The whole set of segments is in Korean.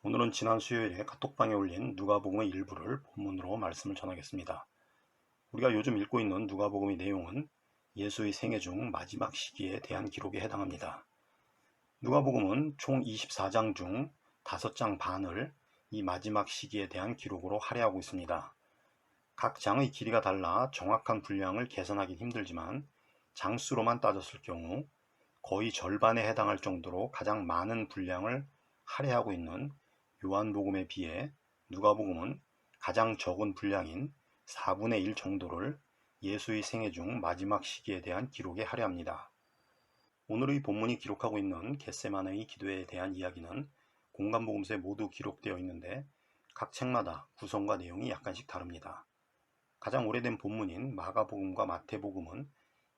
오늘은 지난 수요일에 카톡방에 올린 누가복음의 일부를 본문으로 말씀을 전하겠습니다. 우리가 요즘 읽고 있는 누가복음의 내용은 예수의 생애 중 마지막 시기에 대한 기록에 해당합니다. 누가복음은 총 24장 중 5장 반을 이 마지막 시기에 대한 기록으로 할애하고 있습니다. 각 장의 길이가 달라 정확한 분량을 계산하기 힘들지만 장수로만 따졌을 경우 거의 절반에 해당할 정도로 가장 많은 분량을 할애하고 있는 요한복음에 비해 누가복음은 가장 적은 분량인 4분의 1 정도를 예수의 생애 중 마지막 시기에 대한 기록에 할애합니다. 오늘의 본문이 기록하고 있는 겟세마네의 기도에 대한 이야기는 공간복음서에 모두 기록되어 있는데 각 책마다 구성과 내용이 약간씩 다릅니다. 가장 오래된 본문인 마가복음과 마태복음은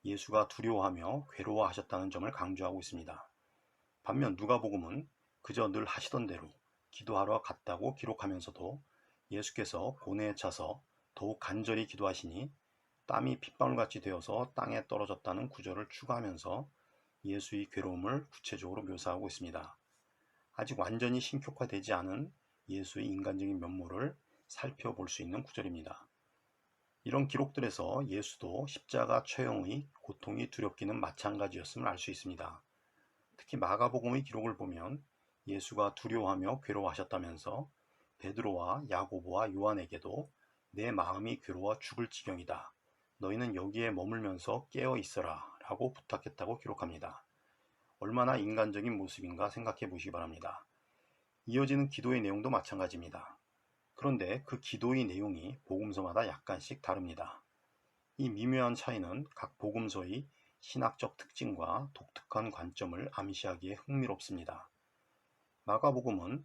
예수가 두려워하며 괴로워하셨다는 점을 강조하고 있습니다. 반면 누가복음은 그저 늘 하시던 대로 기도하러 갔다고 기록하면서도 예수께서 고뇌에 차서 더욱 간절히 기도하시니 땀이 핏방울같이 되어서 땅에 떨어졌다는 구절을 추가하면서 예수의 괴로움을 구체적으로 묘사하고 있습니다. 아직 완전히 신격화되지 않은 예수의 인간적인 면모를 살펴볼 수 있는 구절입니다. 이런 기록들에서 예수도 십자가 처형의 고통이 두렵기는 마찬가지였음을 알 수 있습니다. 특히 마가복음의 기록을 보면 예수가 두려워하며 괴로워하셨다면서 베드로와 야고보와 요한에게도 내 마음이 괴로워 죽을 지경이다. 너희는 여기에 머물면서 깨어 있어라 라고 부탁했다고 기록합니다. 얼마나 인간적인 모습인가 생각해 보시기 바랍니다. 이어지는 기도의 내용도 마찬가지입니다. 그런데 그 기도의 내용이 복음서마다 약간씩 다릅니다. 이 미묘한 차이는 각 복음서의 신학적 특징과 독특한 관점을 암시하기에 흥미롭습니다. 마가복음은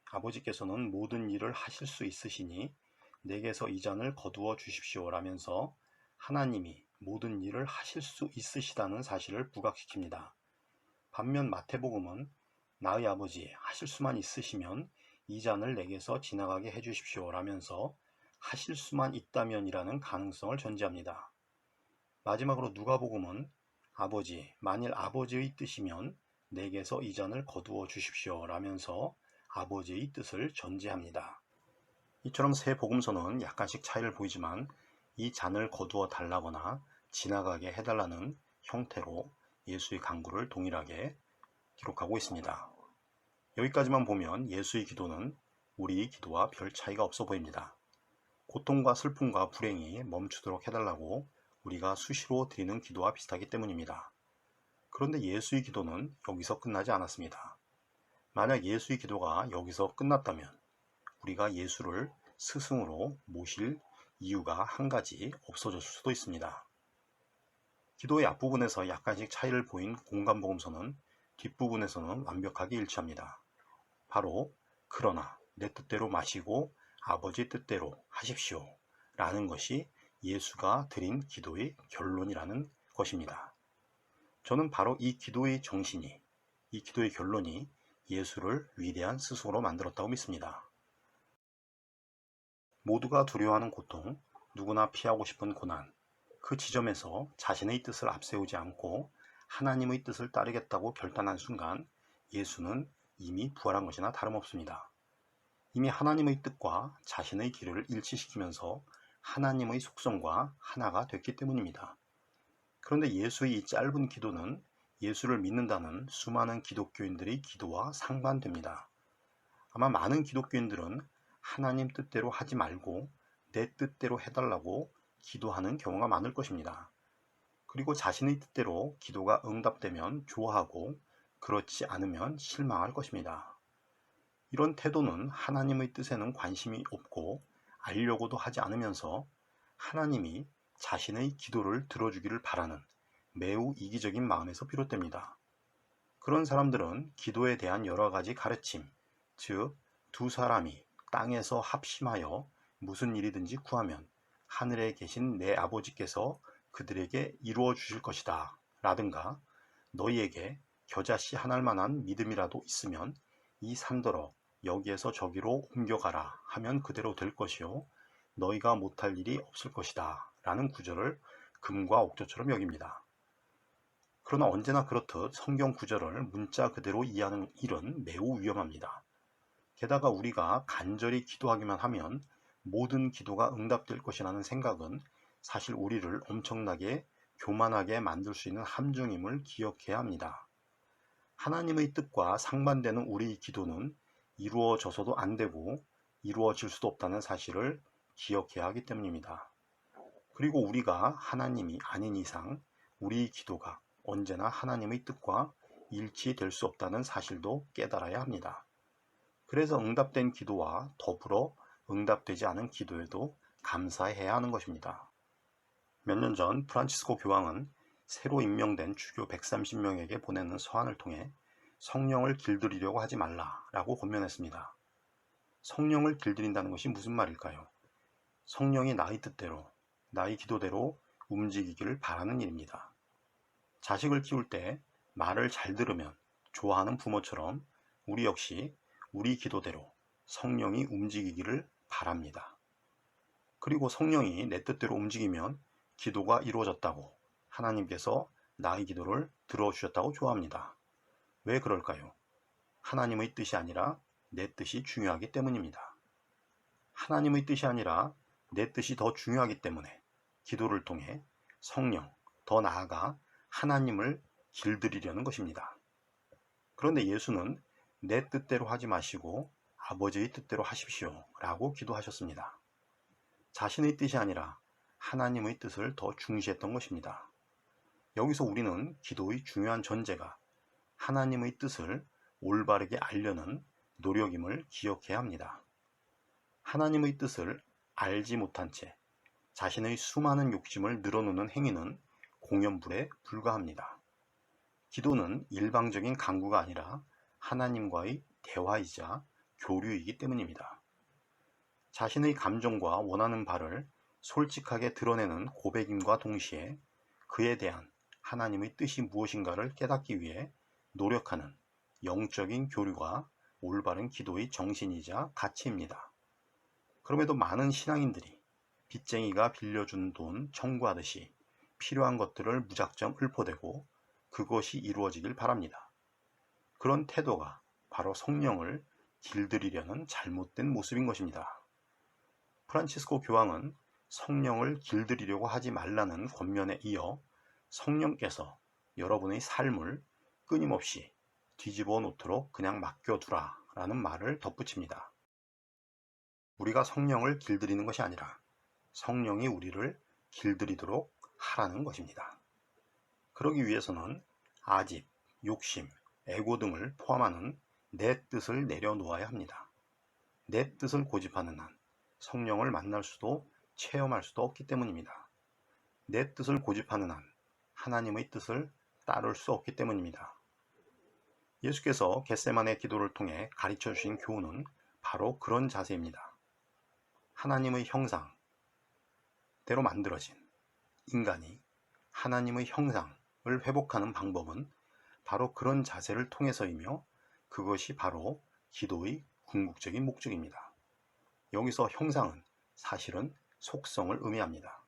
아버지께서는 모든 일을 하실 수 있으시니 내게서 이 잔을 거두어 주십시오 라면서 하나님이 모든 일을 하실 수 있으시다는 사실을 부각시킵니다. 반면 마태복음은 나의 아버지 하실 수만 있으시면 이 잔을 내게서 지나가게 해주십시오 라면서 하실 수만 있다면이라는 가능성을 전제합니다. 마지막으로 누가복음은 아버지, 만일 아버지의 뜻이면 내게서 이 잔을 거두어 주십시오 라면서 아버지의 뜻을 전제합니다. 이처럼 세 복음서는 약간씩 차이를 보이지만 이 잔을 거두어 달라거나 지나가게 해달라는 형태로 예수의 간구를 동일하게 기록하고 있습니다. 여기까지만 보면 예수의 기도는 우리의 기도와 별 차이가 없어 보입니다. 고통과 슬픔과 불행이 멈추도록 해달라고 우리가 수시로 드리는 기도와 비슷하기 때문입니다. 그런데 예수의 기도는 여기서 끝나지 않았습니다. 만약 예수의 기도가 여기서 끝났다면 우리가 예수를 스승으로 모실 이유가 한 가지 없어졌을 수도 있습니다. 기도의 앞부분에서 약간씩 차이를 보인 공간복음서는 뒷부분에서는 완벽하게 일치합니다. 바로 그러나 내 뜻대로 마시고 아버지 뜻대로 하십시오 라는 것이 예수가 드린 기도의 결론이라는 것입니다. 저는 바로 이 기도의 정신이, 이 기도의 결론이 예수를 위대한 스승으로 만들었다고 믿습니다. 모두가 두려워하는 고통, 누구나 피하고 싶은 고난, 그 지점에서 자신의 뜻을 앞세우지 않고 하나님의 뜻을 따르겠다고 결단한 순간 예수는 이미 부활한 것이나 다름없습니다. 이미 하나님의 뜻과 자신의 길을 일치시키면서 하나님의 속성과 하나가 됐기 때문입니다. 그런데 예수의 이 짧은 기도는 예수를 믿는다는 수많은 기독교인들의 기도와 상반됩니다. 아마 많은 기독교인들은 하나님 뜻대로 하지 말고 내 뜻대로 해달라고 기도하는 경우가 많을 것입니다. 그리고 자신의 뜻대로 기도가 응답되면 좋아하고 그렇지 않으면 실망할 것입니다. 이런 태도는 하나님의 뜻에는 관심이 없고 알려고도 하지 않으면서 하나님이 자신의 기도를 들어주기를 바라는 매우 이기적인 마음에서 비롯됩니다. 그런 사람들은 기도에 대한 여러 가지 가르침, 즉 두 사람이 땅에서 합심하여 무슨 일이든지 구하면 하늘에 계신 내 아버지께서 그들에게 이루어 주실 것이다 라든가 너희에게 겨자씨 한 알만한 믿음이라도 있으면 이 산더러 여기에서 저기로 옮겨가라 하면 그대로 될 것이요 너희가 못할 일이 없을 것이다 라는 구절을 금과 옥조처럼 여깁니다. 그러나 언제나 그렇듯 성경 구절을 문자 그대로 이해하는 일은 매우 위험합니다. 게다가 우리가 간절히 기도하기만 하면 모든 기도가 응답될 것이라는 생각은 사실 우리를 엄청나게 교만하게 만들 수 있는 함정임을 기억해야 합니다. 하나님의 뜻과 상반되는 우리의 기도는 이루어져서도 안 되고 이루어질 수도 없다는 사실을 기억해야 하기 때문입니다. 그리고 우리가 하나님이 아닌 이상 우리의 기도가 언제나 하나님의 뜻과 일치될 수 없다는 사실도 깨달아야 합니다. 그래서 응답된 기도와 더불어 응답되지 않은 기도에도 감사해야 하는 것입니다. 몇 년 전 프란치스코 교황은 새로 임명된 주교 130명에게 보내는 서한을 통해 성령을 길들이려고 하지 말라라고 권면했습니다. 성령을 길들인다는 것이 무슨 말일까요? 성령이 나의 뜻대로, 나의 기도대로 움직이기를 바라는 일입니다. 자식을 키울 때 말을 잘 들으면 좋아하는 부모처럼 우리 역시 우리 기도대로 성령이 움직이기를 바랍니다. 그리고 성령이 내 뜻대로 움직이면 기도가 이루어졌다고 하나님께서 나의 기도를 들어주셨다고 좋아합니다. 왜 그럴까요? 하나님의 뜻이 아니라 내 뜻이 중요하기 때문입니다. 하나님의 뜻이 아니라 내 뜻이 더 중요하기 때문에 기도를 통해 성령, 더 나아가 하나님을 길들이려는 것입니다. 그런데 예수는 내 뜻대로 하지 마시고 아버지의 뜻대로 하십시오 라고 기도하셨습니다. 자신의 뜻이 아니라 하나님의 뜻을 더 중시했던 것입니다. 여기서 우리는 기도의 중요한 전제가 하나님의 뜻을 올바르게 알려는 노력임을 기억해야 합니다. 하나님의 뜻을 알지 못한 채 자신의 수많은 욕심을 늘어놓는 행위는 공연불에 불과합니다. 기도는 일방적인 간구가 아니라 하나님과의 대화이자 교류이기 때문입니다. 자신의 감정과 원하는 바를 솔직하게 드러내는 고백임과 동시에 그에 대한 하나님의 뜻이 무엇인가를 깨닫기 위해 노력하는 영적인 교류가 올바른 기도의 정신이자 가치입니다. 그럼에도 많은 신앙인들이 빚쟁이가 빌려준 돈 청구하듯이 필요한 것들을 무작정 읊어대고 그것이 이루어지길 바랍니다. 그런 태도가 바로 성령을 길들이려는 잘못된 모습인 것입니다. 프란치스코 교황은 성령을 길들이려고 하지 말라는 권면에 이어 성령께서 여러분의 삶을 끊임없이 뒤집어 놓도록 그냥 맡겨두라 라는 말을 덧붙입니다. 우리가 성령을 길들이는 것이 아니라 성령이 우리를 길들이도록 하라는 것입니다. 그러기 위해서는 아집, 욕심, 애고 등을 포함하는 내 뜻을 내려놓아야 합니다. 내 뜻을 고집하는 한 성령을 만날 수도 체험할 수도 없기 때문입니다. 내 뜻을 고집하는 한 하나님의 뜻을 따를 수 없기 때문입니다. 예수께서 겟세마네 기도를 통해 가르쳐 주신 교훈은 바로 그런 자세입니다. 하나님의 형상대로 만들어진 인간이 하나님의 형상을 회복하는 방법은 바로 그런 자세를 통해서이며 그것이 바로 기도의 궁극적인 목적입니다. 여기서 형상은 사실은 속성을 의미합니다.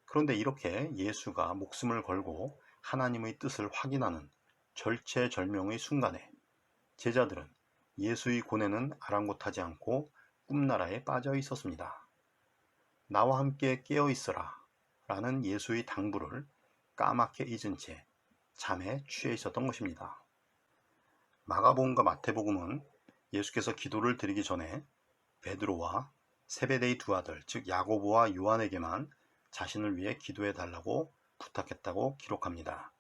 그런데 이렇게 예수가 목숨을 걸고 하나님의 뜻을 확인하는 절체절명의 순간에 제자들은 예수의 고뇌는 아랑곳하지 않고 꿈나라에 빠져 있었습니다. 나와 함께 깨어 있어라 라는 예수의 당부를 까맣게 잊은 채 잠에 취해 있었던 것입니다. 마가복음과 마태복음은 예수께서 기도를 드리기 전에 베드로와 세베데의 두 아들, 즉 야고보와 요한에게만 자신을 위해 기도해 달라고 부탁했다고 기록합니다.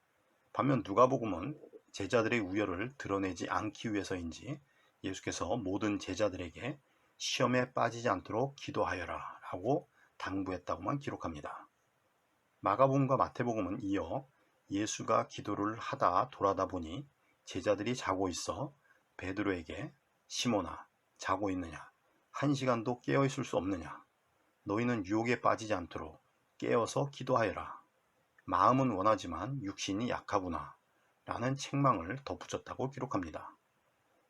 반면 누가복음은 제자들의 우열을 드러내지 않기 위해서인지 예수께서 모든 제자들에게 시험에 빠지지 않도록 기도하여라 라고 당부했다고만 기록합니다. 마가복음과 마태복음은 이어 예수가 기도를 하다 돌아다 보니 제자들이 자고 있어 베드로에게 시몬아 자고 있느냐? 1시간도 깨어 있을 수 없느냐? 너희는 유혹에 빠지지 않도록 깨어서 기도하여라. 마음은 원하지만 육신이 약하구나 라는 책망을 덧붙였다고 기록합니다.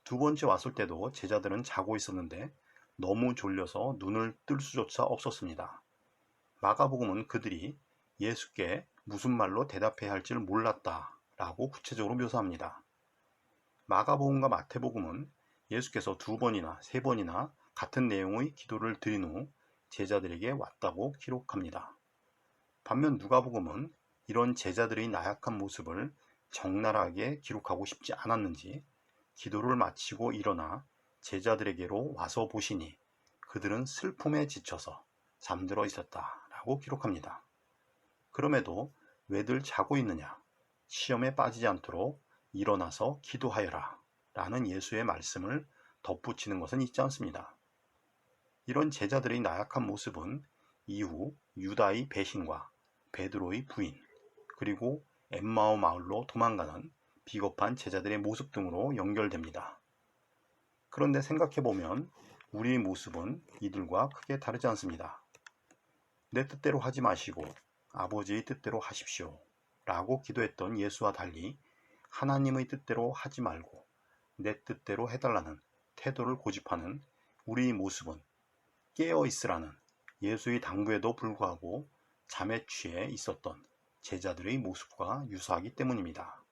두 번째 왔을 때도 제자들은 자고 있었는데 너무 졸려서 눈을 뜰 수조차 없었습니다. 마가복음은 그들이 예수께 무슨 말로 대답해야 할지를 몰랐다 라고 구체적으로 묘사합니다. 마가복음과 마태복음은 예수께서 2번이나 3번이나 같은 내용의 기도를 드린 후 제자들에게 왔다고 기록합니다. 반면 누가복음은 이런 제자들의 나약한 모습을 적나라하게 기록하고 싶지 않았는지 기도를 마치고 일어나 제자들에게로 와서 보시니 그들은 슬픔에 지쳐서 잠들어 있었다라고 기록합니다. 그럼에도 왜들 자고 있느냐? 시험에 빠지지 않도록 일어나서 기도하여라 라는 예수의 말씀을 덧붙이는 것은 있지 않습니다. 이런 제자들의 나약한 모습은 이후 유다의 배신과 베드로의 부인, 그리고 엠마오 마을로 도망가는 비겁한 제자들의 모습 등으로 연결됩니다. 그런데 생각해보면 우리의 모습은 이들과 크게 다르지 않습니다. 내 뜻대로 하지 마시고 아버지의 뜻대로 하십시오 라고 기도했던 예수와 달리 하나님의 뜻대로 하지 말고 내 뜻대로 해달라는 태도를 고집하는 우리의 모습은 깨어 있으라는 예수의 당부에도 불구하고 잠에 취해 있었던 제자들의 모습과 유사하기 때문입니다.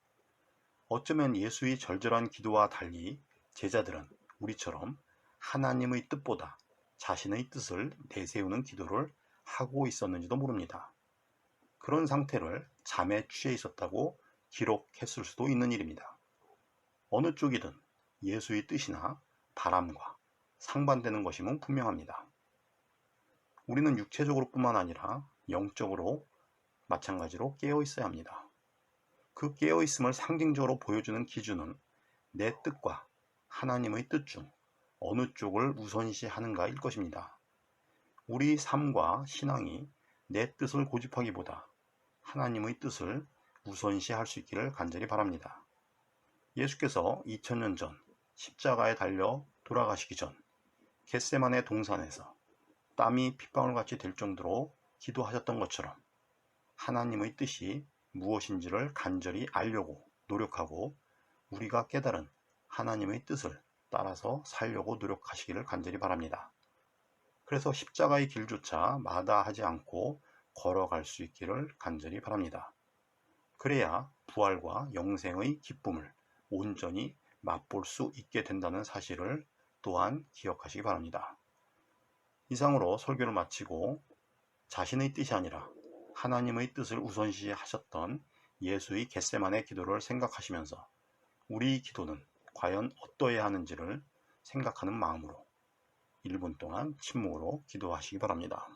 어쩌면 예수의 절절한 기도와 달리 제자들은 우리처럼 하나님의 뜻보다 자신의 뜻을 내세우는 기도를 하고 있었는지도 모릅니다. 그런 상태를 잠에 취해 있었다고 기록했을 수도 있는 일입니다. 어느 쪽이든 예수의 뜻이나 바람과 상반되는 것임은 분명합니다. 우리는 육체적으로 뿐만 아니라 영적으로 마찬가지로 깨어 있어야 합니다. 그 깨어 있음을 상징적으로 보여주는 기준은 내 뜻과 하나님의 뜻 중 어느 쪽을 우선시하는가일 것입니다. 우리 삶과 신앙이 내 뜻을 고집하기보다 하나님의 뜻을 우선시할 수 있기를 간절히 바랍니다. 예수께서 2000년 전 십자가에 달려 돌아가시기 전 겟세마네 동산에서 땀이 핏방울같이 될 정도로 기도하셨던 것처럼 하나님의 뜻이 무엇인지를 간절히 알려고 노력하고 우리가 깨달은 하나님의 뜻을 따라서 살려고 노력하시기를 간절히 바랍니다. 그래서 십자가의 길조차 마다하지 않고 걸어갈 수 있기를 간절히 바랍니다. 그래야 부활과 영생의 기쁨을 온전히 맛볼 수 있게 된다는 사실을 또한 기억하시기 바랍니다. 이상으로 설교를 마치고 자신의 뜻이 아니라 하나님의 뜻을 우선시 하셨던 예수의 겟세마네 기도를 생각하시면서 우리 기도는 과연 어떠해야 하는지를 생각하는 마음으로 1분 동안 침묵으로 기도하시기 바랍니다.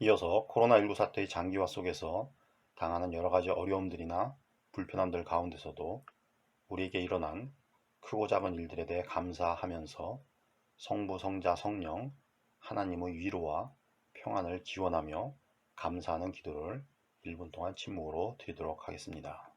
이어서 코로나19 사태의 장기화 속에서 당하는 여러 가지 어려움들이나 불편함들 가운데서도 우리에게 일어난 크고 작은 일들에 대해 감사하면서 성부, 성자, 성령, 하나님의 위로와 평안을 기원하며 감사하는 기도를 1분 동안 침묵으로 드리도록 하겠습니다.